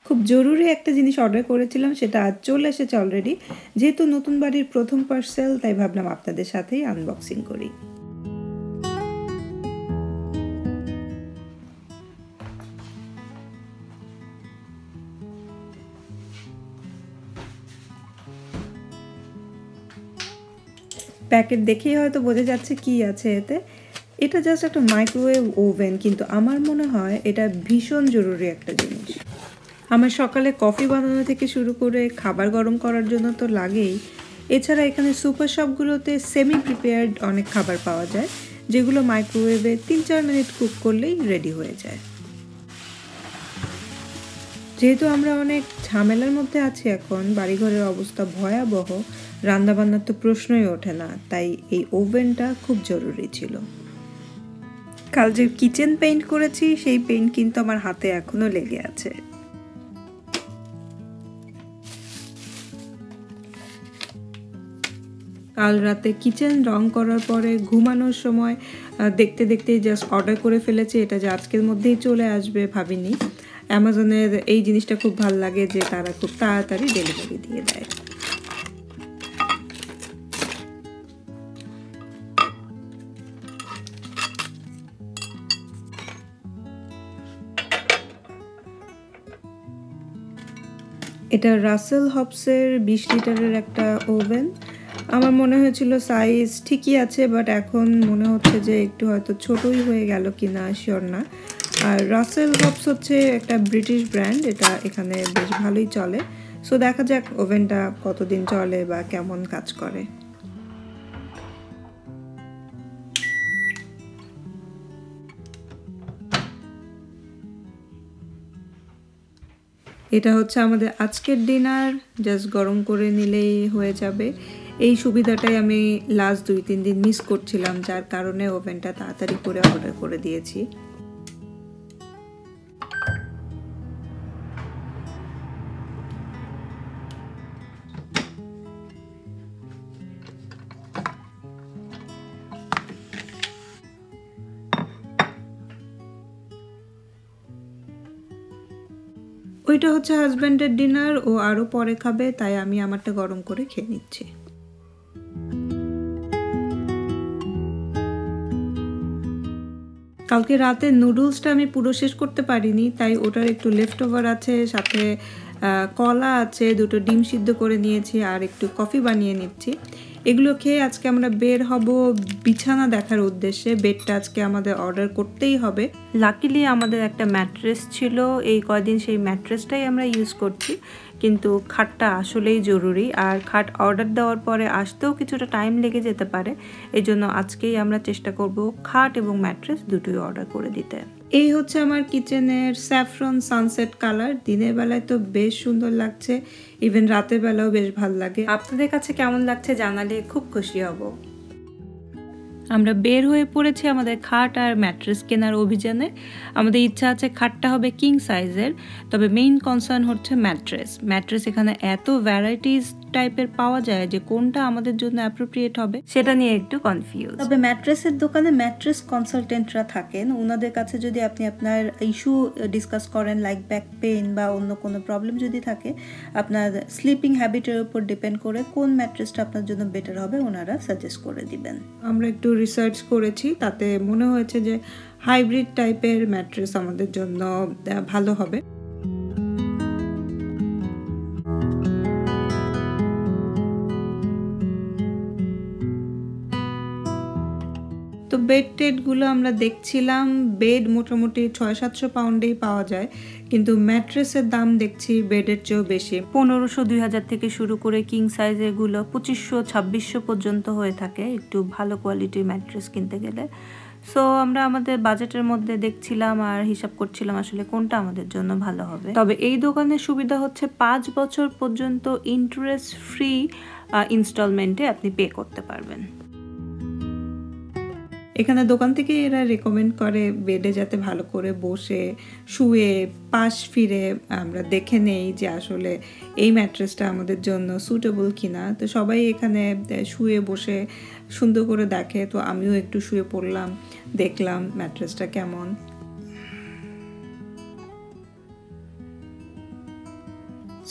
খুব জরুরি একটা জিনিস অর্ডার করেছিলাম, সেটা আজ চলে এসেছে অলরেডি। যেহেতু নতুন বাড়ির প্রথম পার্সেল, তাই ভাবলাম আপনাদের সাথেই আনবক্সিং করি। প্যাকেট দেখেই হয়তো বোঝা যাচ্ছে কি আছে এতে। এটা জাস্ট একটা মাইক্রোওয়েভ ওভেন, কিন্তু আমার মনে হয় এটা ভীষণ জরুরি একটা জিনিস। আমার সকালে কফি বানানো থেকে শুরু করে খাবার গরম করার জন্য তো লাগেই। এছাড়া এখানে সুপার শপগুলোতে সেমি প্রিপেয়ার্ড অনেক খাবার পাওয়া যায়, যেগুলো মাইক্রোওয়েভে ৩-৪ মিনিট কুক করলেই রেডি হয়ে যায়। যেহেতু আমরা অনেক ঝামেলার মধ্যে আছি এখন, বাড়িঘরের অবস্থা ভয়াবহ, রান্নাবান্নার তো প্রশ্নই ওঠে না, তাই এই ওভেনটা খুব জরুরি ছিল। কাল যে কিচেন পেইন্ট করেছি, সেই পেইন্ট কিন্তু আমার হাতে এখনো লেগে আছে। কাল রাতে কিচেন রং করার পরে ঘুমানোর সময় দেখতে দেখতে জাস্ট অর্ডার করে ফেলেছি। এটা যে আজকের মধ্যেই চলে আসবে ভাবিনি। অ্যামাজনের এই জিনিসটা খুব ভালো লাগে যে তারা খুব তাড়াতাড়ি ডেলিভারি দিয়ে দেয়। এটা রাসেল হবসের 20 লিটারের একটা ওভেন। আমার মনে হয়েছিল সাইজ ঠিকই আছে, বাট এখন মনে হচ্ছে যে একটু হয়তো ছোটই হয়ে গেল কিনা শিওর না। আর রাসেল হবস হচ্ছে একটা ব্রিটিশ ব্র্যান্ড, এটা এখানে বেশ ভালোই চলে। সো দেখা যাক ওভেনটা কতদিন চলে বা কেমন কাজ করে। এটা হচ্ছে আমাদের আজকের ডিনার, জাস্ট গরম করে নিলেই হয়ে যাবে। এই সুবিধাটাই আমি লাস্ট 2-3 দিন মিস করছিলাম, যার কারণে ওভেনটা তাড়াতাড়ি করে অর্ডার করে দিয়েছি। ওইটা হচ্ছে হাজব্যান্ডের ডিনার, ও আরও পরে খাবে, তাই আমি আমারটা গরম করে খেয়ে নিচ্ছি। কালকে রাতে নুডলসটা আমি পুরো শেষ করতে পারিনি, তাই ওটার একটু লেফট ওভার আছে, সাথে কলা আছে, 2টো ডিম সিদ্ধ করে নিয়েছি, আর একটু কফি বানিয়ে নিচ্ছি। এগুলো খেয়ে আজকে আমরা বের হব বিছানা দেখার উদ্দেশ্যে। বেডটা আজকে আমাদের অর্ডার করতেই হবে। লাকিলি আমাদের একটা ম্যাট্রেস ছিল, এই কয়দিন সেই ম্যাট্রেসটাই আমরা ইউজ করছি, কিন্তু খাটটা আসলেই জরুরি। আর খাট অর্ডার দেওয়ার পরে আসতেও কিছুটা টাইম লেগে যেতে পারে, এই জন্য আজকেই আমরা চেষ্টা করব খাট এবং ম্যাট্রেস দুটোই অর্ডার করে দিতে। এই হচ্ছে আমার কিচেনের স্যাফরন সানসেট কালার। দিনের বেলায় তো বেশ সুন্দর লাগছে, ইভেন রাতের বেলাও বেশ ভালো লাগে। আপনাদের কাছে কেমন লাগছে জানালে খুব খুশি হব। আমরা বের হয়ে পড়েছি আমাদের খাট আর ম্যাট্রেস কেনার অভিযানে। আমাদের ইচ্ছা আছে খাটটা হবে কিং সাইজের, তবে মেইন কনসার্ন হচ্ছে ম্যাট্রেস এখানে এত ভ্যারাইটিস টাইপের পাওয়া যায় যে কোনটা আমাদের জন্য অ্যাপ্রোপ্রিয়েট হবে সেটা নিয়ে একটু কনফিউজ। তবে ম্যাট্রেসের দোকানে ম্যাট্রেস কনসালটেন্টরা থাকেন, ওনাদের কাছে যদি আপনি আপনার ইস্যু ডিসকাস করেন, লাইক ব্যাক পেইন বা অন্য কোনো প্রবলেম যদি থাকে, আপনার স্লিপিং হ্যাবিটের উপর ডিপেন্ড করে কোন ম্যাট্রেসটা আপনার জন্য বেটার হবে ওনারা সাজেস্ট করে দিবেন। আমরা একটু রিসার্চ করেছি, তাতে মনে হয়েছে যে হাইব্রিড টাইপের ম্যাট্রেস আমাদের জন্য ভালো হবে। তো বেড টেডগুলো আমরা দেখছিলাম, বেড মোটামুটি 600-700 পাউন্ডেই পাওয়া যায়, কিন্তু ম্যাট্রেসের দাম দেখছি বেডের চেয়েও বেশি। 1500-2000 থেকে শুরু করে কিং সাইজেরগুলো 2500-2600 পর্যন্ত হয়ে থাকে একটু ভালো কোয়ালিটির ম্যাট্রেস কিনতে গেলে। সো আমরা আমাদের বাজেটের মধ্যে দেখছিলাম আর হিসাব করছিলাম আসলে কোনটা আমাদের জন্য ভালো হবে। তবে এই দোকানের সুবিধা হচ্ছে 5 বছর পর্যন্ত ইন্টারেস্ট ফ্রি ইনস্টলমেন্টে আপনি পে করতে পারবেন। এখানে দোকান থেকে এরা রেকমেন্ড করে বেডে যাতে ভালো করে বসে শুয়ে পাশ ফিরে আমরা দেখে নেই যে আসলে এই ম্যাট্রেসটা আমাদের জন্য সুটেবল কিনা। তো সবাই এখানে শুয়ে বসে সুন্দর করে দেখে, তো আমিও একটু শুয়ে পড়লাম, দেখলাম ম্যাট্রেসটা কেমন।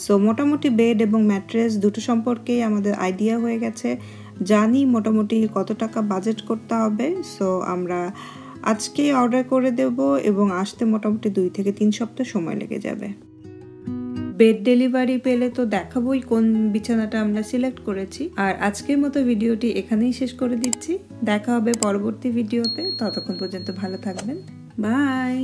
সো মোটামুটি বেড এবং ম্যাট্রেস দুটো সম্পর্কেই আমাদের আইডিয়া হয়ে গেছে, জানি মোটামুটি কত টাকা বাজেট করতে হবে। সো আমরা আজকেই অর্ডার করে দেব এবং আসতে মোটামুটি 2 থেকে 3 সপ্তাহ সময় লেগে যাবে। বেড ডেলিভারি পেলে তো দেখাবোই কোন বিছানাটা আমরা সিলেক্ট করেছি। আর আজকের মতো ভিডিওটি এখানেই শেষ করে দিচ্ছি, দেখা হবে পরবর্তী ভিডিওতে। ততক্ষণ পর্যন্ত ভালো থাকবেন, বাই।